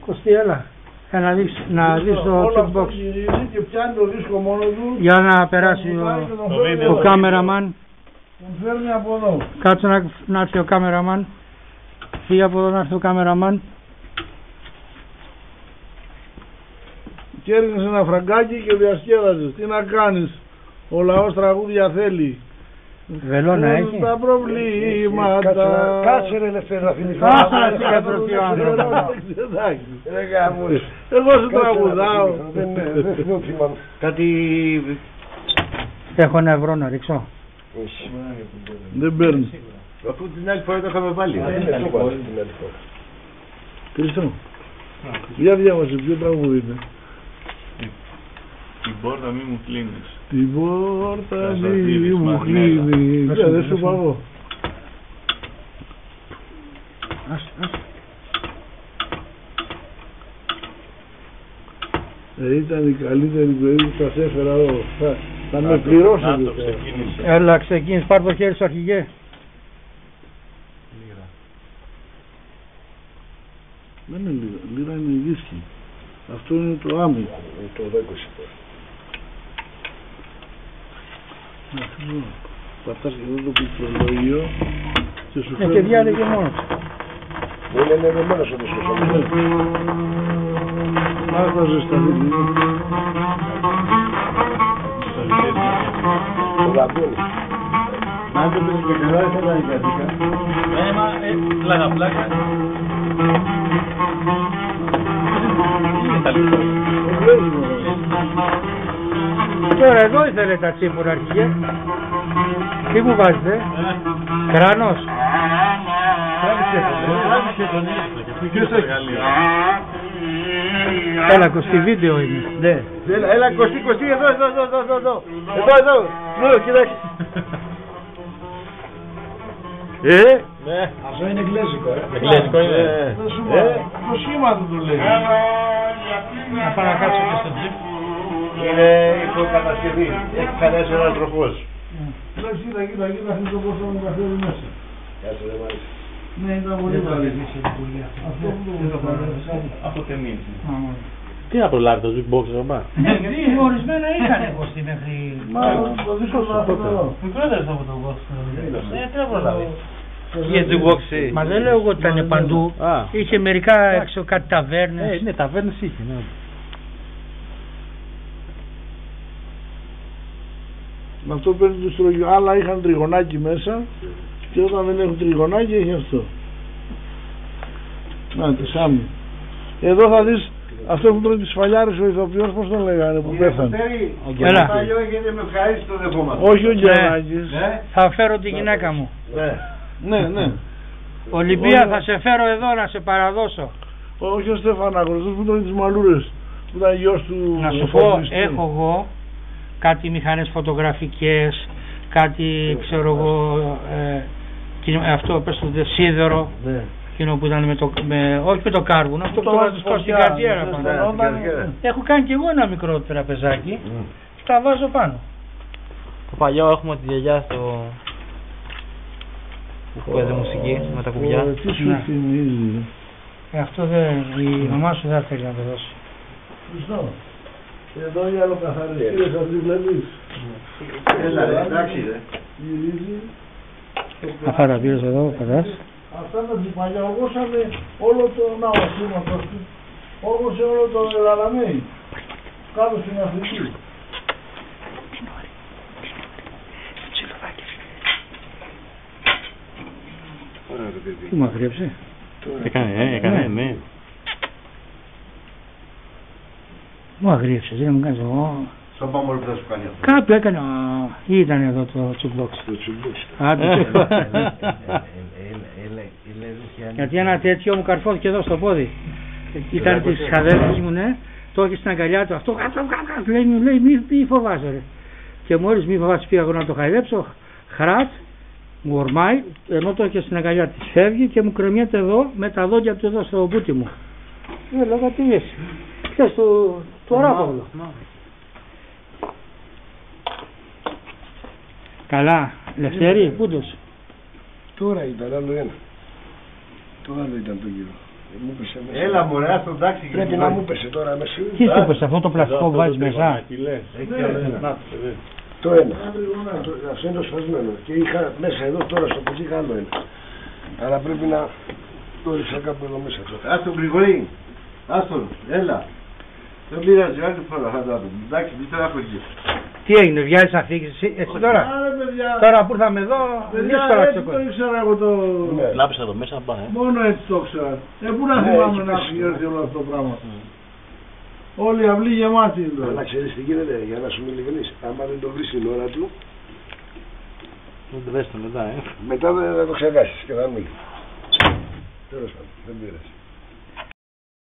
Κωστή, έλα. Να δεις το jukebox. Και πιάνει το δίσκο μόνο του. Για να περάσει ο κάμεραμαν. Τον φέρνει από εδώ. Κάτσε να έρθει ο κάμεραμαν. Φύγει από εδώ να έρθει ο κάμεραμαν. Και έριχνες ένα φραγκάκι και διασκέδαζες. Τι να κάνεις. Ο λαός τραγούδια θέλει. Βελόνα έχει. Τα προβλήματα. Κάτσε ρε Λευτέρη να θυμηθώ. Κάτσε να συγκεντρωθεί ο άνθρωπος. Εγώ σου τραγουδάω. Δεν θυμάμαι. Κάτι... Έχω ένα ευρώ να ρίξω. Δεν παίρνει. Αφού την άλλη φορά το είχαμε βάλει. Χριστό. Για διάβασε ποιο τραγούδι είναι. Την πόρτα μη μου κλείνεις. Την πόρτα μη μου κλείνεις. Δεν σου πάω. Ήταν η καλύτερη παιδί που σας έφερα εδώ. Θα με πληρώσετε. Έλα, ξεκίνησε. Πάρ' το χέρι σου, αρχηγέ. Δεν είναι λίρα. Λίρα είναι γύσκι. Αυτό είναι το άμυ. Το 20. Πατάς εδώ το πληκτρολόγιο και σου Και διάλεγε μόνος. Δεν είναι ενωμένος ο δίσκος. Άχα ζεσταθεί. Το δαμπέλι. Αν το πες και καλά δεν θα ήταν κατήκα. Πλάκα πλάκα. Είναι τα λεπτό. Τώρα εδώ ήθελε τα τσίπουρα, αρχηγέ. Τι μου βάζετε, κράνος. Έλα, Κωστή, βίντεο είναι. Ναι. Έλα Κωστή, εδώ. Εδώ, κοίταξε. Ναι. Αυτό είναι εγγλέζικο. Εγγλέζικο είναι. Το σχήμα του το λέει. Να πάω να κάτσω και στο τζιπ. Είναι υποκατασκευή. Έχει χαλάσει ένας τροφός. Κοίτα, αυτό το πόσο μου καθόλου μέσα. Κάτσε δεν μ' άρεσε. Ναι, ήταν πολύ καλή. Αυτό που το Από ταινίες. Τι να προλάβει το jukebox εδώ μπα. Ορισμένα είχαν Κωστή μέχρι... Μα το δύσκολο να αυτό εδώ. Μικρότερος από τον Κωστή. Τι να προλάβει. Για jukebox. Μα δεν λέω εγώ ότι ήταν παντού. Είχε μερικά έξω κάτι ταβέρνες. Ναι, ταβέρνες είχε. Με αυτό παίρνει το στρογγιό. Άλλα είχαν τριγωνάκι μέσα και όταν δεν έχουν τριγωνάκι έχει αυτό. Να, τη Σάμι. Εδώ θα δεις αυτό που τρώει τις φαλιάρες ο ηθοποιός, πώς τον λέγανε που πέθανε. Έλα. Με ευχαρίστηση το δεχόμαστε. Όχι ο Γκεράκης. Θα φέρω τη γυναίκα μου. Ναι. Ολυμπία, θα σε φέρω εδώ να σε παραδώσω. Όχι ο Στεφανάκος, αυτός που τρώει τις μαλούρες που ήταν γιος του. Να σου πω, έχω εγώ κάτι μηχανές φωτογραφικές, κάτι ξέρω εγώ, αυτό πες το σίδερο, εκείνο που ήταν όχι με το κάρβουνο, αυτό που το βάζω στην καρδιέρα πάνω. Έχω κάνει και εγώ ένα μικρό τραπεζάκι, τα βάζω πάνω. Το παλιό έχουμε τη γιαγιά στο... που παίζει μουσική με τα κουμπιά. Τι σου θυμίζει. Αυτό η μαμά σου δεν θέλει να το δώσει. Χριστό. Εδώ οι αλλοκαθαριστήρες θα τις βλέπεις. Έλα, εντάξει ρε. Γυρίζει. Αυτά τα πήρες εδώ, πατάς. Αυτά τα τσιπαλιά όργωσανε όλο το ναό σήματος του. Όργωσε όλο το Ελαλαμέι. Κάτω στην Αφρική. Πού μ' αγρίεψε. Έκανε, ναι. Μου αγρίεψε, δεν μου κάνεις εγώ. Στον πάμε όλοι που θα σου κάνει αυτό. Κάποιο έκανε, ή ήταν εδώ το jukebox. Το τσουμπούξ. Γιατί ένα τέτοιο μου καρφώθηκε εδώ στο πόδι. Ήταν της αδέρφης μου, ναι, το είχε στην αγκαλιά του, αυτό λέει μη φοβάσαι ρε. Και μόλις μη φοβάσαι πήγα εγώ να το χαϊδέψω, χράτ, μου ορμάει, ενώ το είχε στην αγκαλιά της φεύγει και μου κρεμιέται εδώ με τα δόντια του εδώ στο μπούτι μου. Λέγα τι είσαι, ξέρεις του αράπαυλο. Καλά, Λευτέρη, πούντος. Τώρα ήταν άλλο ένα. Το άλλο ήταν το γύρο. Μου πέσε μέσα. Έλα μωρέ, ας το εντάξει. Πρέπει να μου πέσε τώρα μέσα. Τι σου πες, αυτό το πλαστικό που βάζεις μέσα. Το ένα. Αυτό είναι το σφασμένο. Και είχα μέσα εδώ τώρα στο κουτί είχα άλλο ένα. Αλλά πρέπει να το ρίξα κάπου εδώ μέσα. Ας τον Γρηγορή. Ας τον. Έλα. Δεν πειράζει, άλλη φορά θα το άτομο. Εντάξει, μην τώρα από εκεί. Τι έγινε, βγάλεις να φύγεις εσύ τώρα. Άρα παιδιά. Τώρα που ήρθαμε εδώ, Παιδιά, δύσκολα έτσι το ξεκολλήσει. ήξερα εγώ το... Λάψε εδώ μέσα να πάει. Μόνο έτσι το ήξερα. Πού να θυμάμαι να έχει έρθει όλο αυτό το πράγμα. Όλη η αυλή γεμάτη είναι τώρα. Αλλά ξέρεις τι γίνεται, για να σου είμαι ειλικρινής. Άμα δεν το βρεις την ώρα του, Δεν το δες το μετά, μετά δεν θα το ξεχάσεις και θα μείνει. Τέλος πάντων, δεν πειράζει.